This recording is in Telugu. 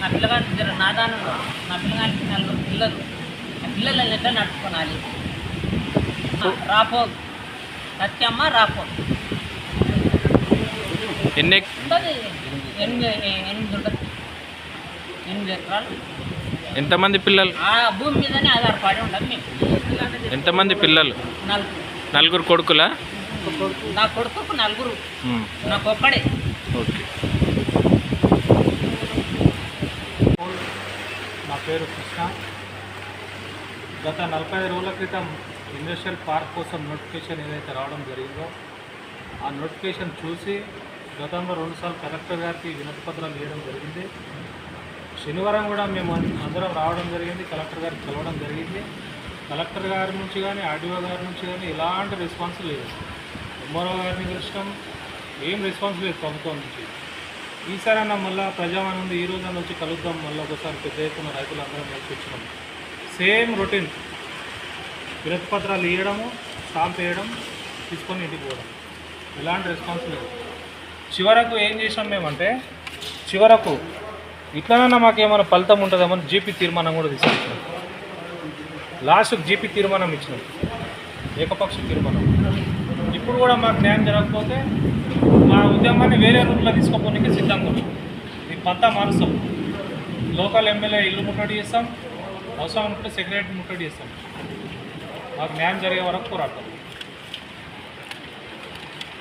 నా పిల్లగాడికి జర నాదానం, నా పిల్లగాడికి 4 పిల్లలు, ఆ పిల్లలని ఎట్లా నడుపుకోనాలి. రాపో సత్యమ్మ రాపో ఎన్ని ఉంటుంది, 8 ఉంటుంది, 8 ఎకరాలు. ఎంతమంది పిల్లలు? ఆ భూమి మీదనే ఆధారపడి ఉండాలి మేము. ఎంతమంది పిల్లలు? 4 కొడుకులా? నా కొడుకు 4, నాకు ఒక్కడే. ఓకే. నా పేరు కృష్ణ. గత 45 రోజుల క్రితం ఇండస్ట్రియల్ పార్క్ కోసం నోటిఫికేషన్ ఏదైతే రావడం జరిగిందో ఆ నోటిఫికేషన్ చూసి గతంలో 2 సార్లు కలెక్టర్ గారికి వినతి పత్రాలు ఇవ్వడం జరిగింది. శనివారం కూడా మేము అందరం రావడం జరిగింది, కలెక్టర్ గారికి కలవడం జరిగింది. కలెక్టర్ గారి నుంచి కానీ ఆర్డీఓ గారి నుంచి కానీ ఎలాంటి రెస్పాన్స్ లేదు. ఎంఆర్ఓ గారిని పిలిచినాం, ఏం రెస్పాన్స్ లేదు ప్రభుత్వం నుంచి. ఈసారైనా మళ్ళీ ప్రజావాణి ఉంది, ఈ రోజు వచ్చి కలుద్దాం, మళ్ళీ ఒకసారి పెద్ద ఎత్తున రైతులందరం కలిసి వచ్చినాం. సేమ్ రొటీన్, వినతి పత్రాలు ఇవ్వడము, స్టాంప్ వేయడం, తీసుకొని ఇంటికి పోవడం, ఎలాంటి రెస్పాన్స్ లేదు. చివరకు ఏం చేసాం మేమంటే, చివరకు ఇట్లనన్నా మాకేమైనా ఫలితం ఉంటుందేమని జీపీ తీర్మానం కూడా తీసుకొచ్చినాం. లాస్ట్కి జీపీ తీర్మానం ఇచ్చినాం, ఏకపక్ష తీర్మానం. ఇప్పుడు కూడా మాకు న్యాయం జరగకపోతే మా ఉద్యమాన్ని వేరే రూట్లో తీసుకోపోనికి సిద్ధంగా ఉన్నాం. ఈ పంతా మారుస్తాం, లోకల్ ఎమ్మెల్యే ఇల్లు ముట్టడి చేస్తాం, అవసరం అనుకుంటే సెక్రటరీ ముట్టడి చేస్తాం. మాకు న్యాయం జరిగే వరకు పోరాడతాం.